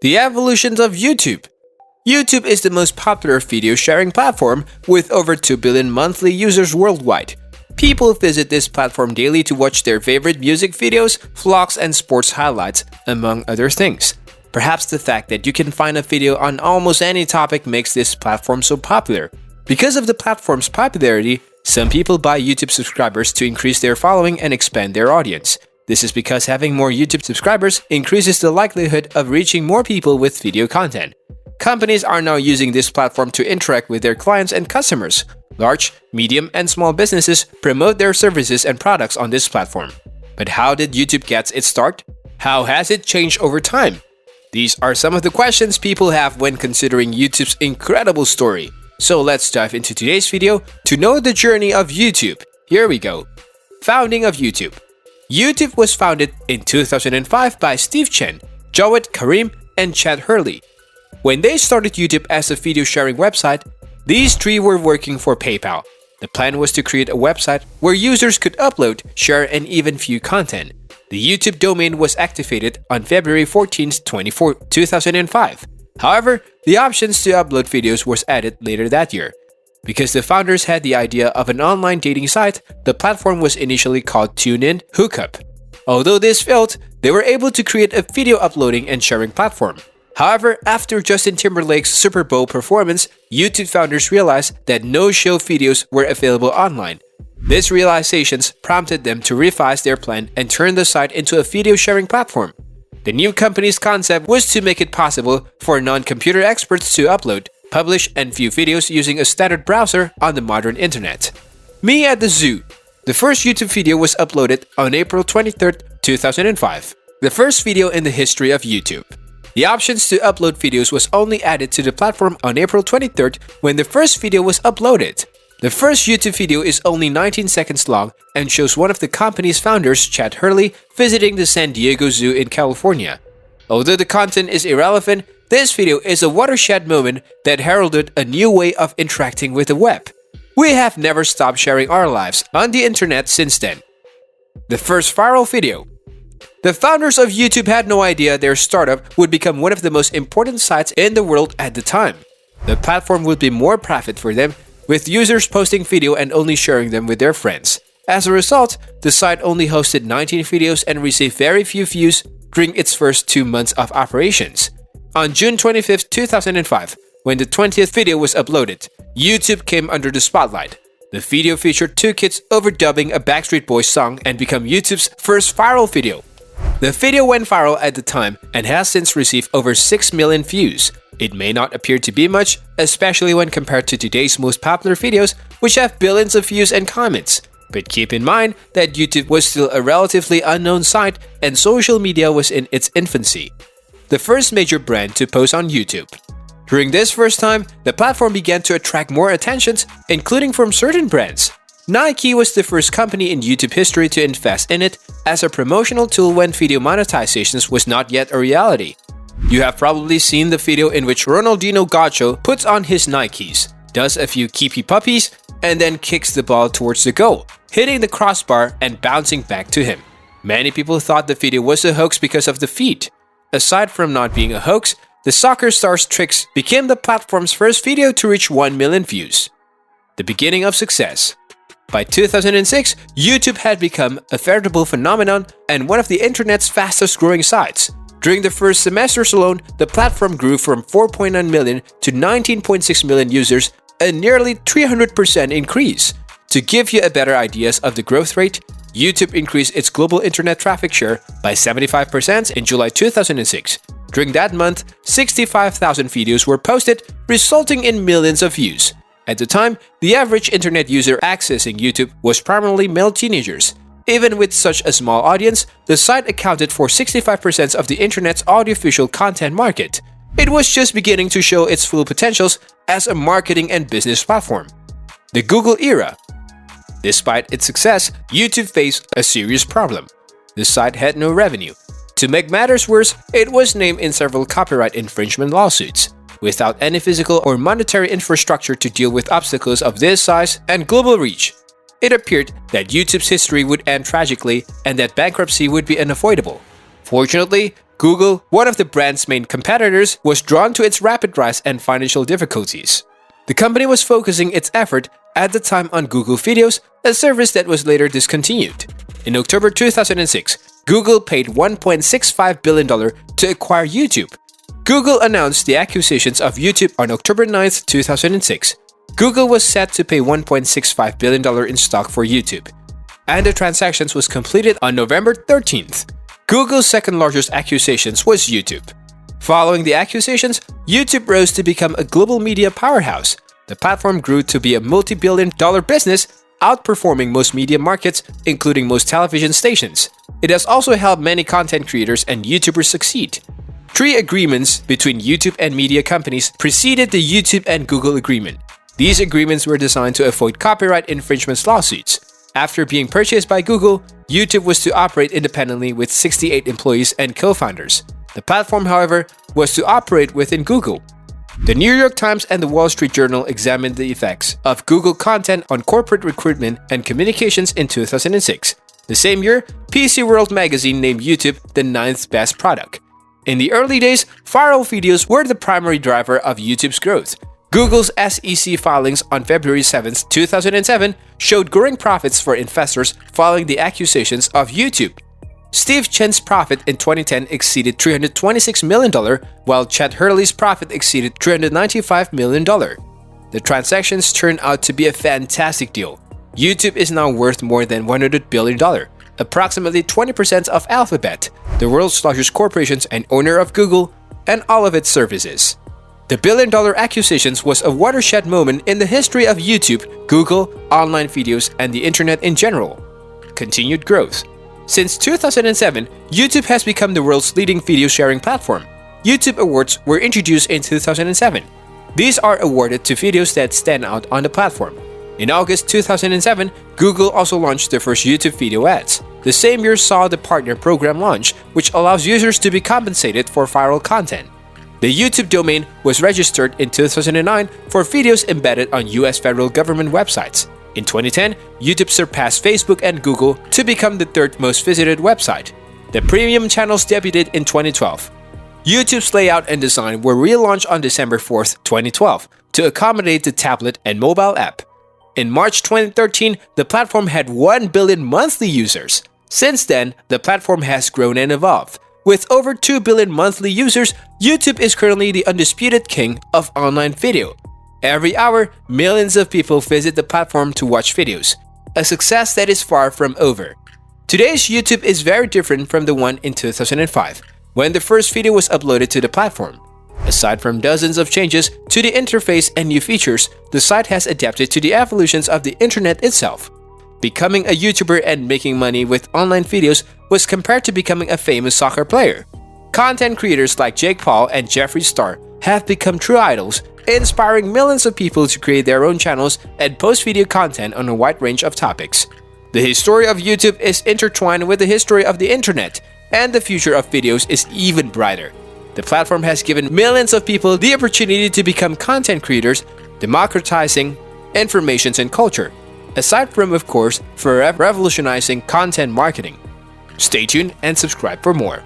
The evolutions of YouTube. YouTube is the most popular video sharing platform with over 2 billion monthly users worldwide. People visit this platform daily to watch their favorite music videos, vlogs, and sports highlights, among other things. Perhaps the fact that you can find a video on almost any topic makes this platform so popular. Because of the platform's popularity, some people buy YouTube subscribers to increase their following and expand their audience. This is because having more YouTube subscribers increases the likelihood of reaching more people with video content. Companies are now using this platform to interact with their clients and customers. Large, medium, and small businesses promote their services and products on this platform. But how did YouTube get its start? How has it changed over time? These are some of the questions people have when considering YouTube's incredible story. So let's dive into today's video to know the journey of YouTube. Here we go. Founding of YouTube. YouTube was founded in 2005 by Steve Chen, Jawed Karim, and Chad Hurley. When they started YouTube as a video sharing website, these three were working for PayPal. The plan was to create a website where users could upload, share, and even view content. The YouTube domain was activated on February 14, 2005. However, the options to upload videos was added later that year. Because the founders had the idea of an online dating site, the platform was initially called TuneIn Hookup. Although this failed, they were able to create a video uploading and sharing platform. However, after Justin Timberlake's Super Bowl performance, YouTube founders realized that no-show videos were available online. These realizations prompted them to revise their plan and turn the site into a video sharing platform. The new company's concept was to make it possible for non-computer experts to upload, publish, and view videos using a standard browser on the modern internet. Me at the Zoo. The first YouTube video was uploaded on April 23, 2005. The first video in the history of YouTube. The options to upload videos was only added to the platform on April 23rd when the first video was uploaded. The first YouTube video is only 19 seconds long and shows one of the company's founders, Chad Hurley, visiting the San Diego Zoo in California. Although the content is irrelevant, this video is a watershed moment that heralded a new way of interacting with the web. We have never stopped sharing our lives on the internet since then. The first viral video. The founders of YouTube had no idea their startup would become one of the most important sites in the world at the time. The platform would be more profit for them, with users posting video and only sharing them with their friends. As a result, the site only hosted 19 videos and received very few views during its first 2 months of operations. On June 25, 2005, when the 20th video was uploaded, YouTube came under the spotlight. The video featured two kids overdubbing a Backstreet Boys song and became YouTube's first viral video. The video went viral at the time and has since received over 6 million views. It may not appear to be much, especially when compared to today's most popular videos, which have billions of views and comments. But keep in mind that YouTube was still a relatively unknown site and social media was in its infancy. The first major brand to post on YouTube. During this first time, the platform began to attract more attention, including from certain brands. Nike was the first company in YouTube history to invest in it as a promotional tool when video monetization was not yet a reality. You have probably seen the video in which Ronaldinho Gaucho puts on his Nikes, does a few keepy puppies, and then kicks the ball towards the goal, hitting the crossbar and bouncing back to him. Many people thought the video was a hoax because of the feet. Aside from not being a hoax, the soccer star's tricks became the platform's first video to reach 1 million views. The beginning of success. By 2006, YouTube had become a veritable phenomenon and one of the internet's fastest growing sites. During the first semesters alone, the platform grew from 4.9 million to 19.6 million users, a nearly 300% increase. To give you a better idea of the growth rate, YouTube increased its global internet traffic share by 75% in July 2006. During that month, 65,000 videos were posted, resulting in millions of views. At the time, the average internet user accessing YouTube was primarily male teenagers. Even with such a small audience, the site accounted for 65% of the internet's audiovisual content market. It was just beginning to show its full potentials as a marketing and business platform. The Google era. Despite its success, YouTube faced a serious problem. The site had no revenue. To make matters worse, it was named in several copyright infringement lawsuits. Without any physical or monetary infrastructure to deal with obstacles of this size and global reach, it appeared that YouTube's history would end tragically and that bankruptcy would be unavoidable. Fortunately, Google, one of the brand's main competitors, was drawn to its rapid rise and financial difficulties. The company was focusing its effort at the time on Google Videos, a service that was later discontinued. In October 2006, Google paid $1.65 billion to acquire YouTube. Google announced the acquisitions of YouTube on October 9, 2006. Google was set to pay $1.65 billion in stock for YouTube, and the transactions was completed on November 13th. Google's second largest acquisitions was YouTube. Following the acquisitions, YouTube rose to become a global media powerhouse. The platform grew to be a multi-billion-dollar business, outperforming most media markets, including most television stations. It has also helped many content creators and YouTubers succeed. 3 agreements between YouTube and media companies preceded the YouTube and Google agreement. These agreements were designed to avoid copyright infringement lawsuits. After being purchased by Google, YouTube was to operate independently with 68 employees and co-founders. The platform, however, was to operate within Google. The New York Times and the Wall Street Journal examined the effects of Google content on corporate recruitment and communications in 2006. The same year, PC World magazine named YouTube the 9th best product. In the early days, viral videos were the primary driver of YouTube's growth. Google's SEC filings on February 7, 2007 showed growing profits for investors following the acquisitions of YouTube. Steve Chen's profit in 2010 exceeded $326 million, while Chad Hurley's profit exceeded $395 million. The transactions turned out to be a fantastic deal. YouTube is now worth more than $100 billion, approximately 20% of Alphabet, the world's largest corporation and owner of Google, and all of its services. The billion-dollar acquisitions was a watershed moment in the history of YouTube, Google, online videos, and the internet in general. Continued growth. Since 2007, YouTube has become the world's leading video sharing platform. YouTube Awards were introduced in 2007. These are awarded to videos that stand out on the platform. In August 2007, Google also launched the first YouTube video ads. The same year saw the Partner Program launch, which allows users to be compensated for viral content. The YouTube domain was registered in 2009 for videos embedded on US federal government websites. In 2010, YouTube surpassed Facebook and Google to become the 3rd most visited website. The premium channels debuted in 2012. YouTube's layout and design were relaunched on December 4, 2012, to accommodate the tablet and mobile app. In March 2013, the platform had 1 billion monthly users. Since then, the platform has grown and evolved. With over 2 billion monthly users, YouTube is currently the undisputed king of online video. Every hour, millions of people visit the platform to watch videos, a success that is far from over. Today's YouTube is very different from the one in 2005, when the first video was uploaded to the platform. Aside from dozens of changes to the interface and new features, the site has adapted to the evolutions of the internet itself. Becoming a YouTuber and making money with online videos was compared to becoming a famous soccer player. Content creators like Jake Paul and Jeffree Star have become true idols, inspiring millions of people to create their own channels and post video content on a wide range of topics. The history of YouTube is intertwined with the history of the internet, and the future of videos is even brighter. The platform has given millions of people the opportunity to become content creators, democratizing information and culture, aside from, of course, forever revolutionizing content marketing. Stay tuned and subscribe for more.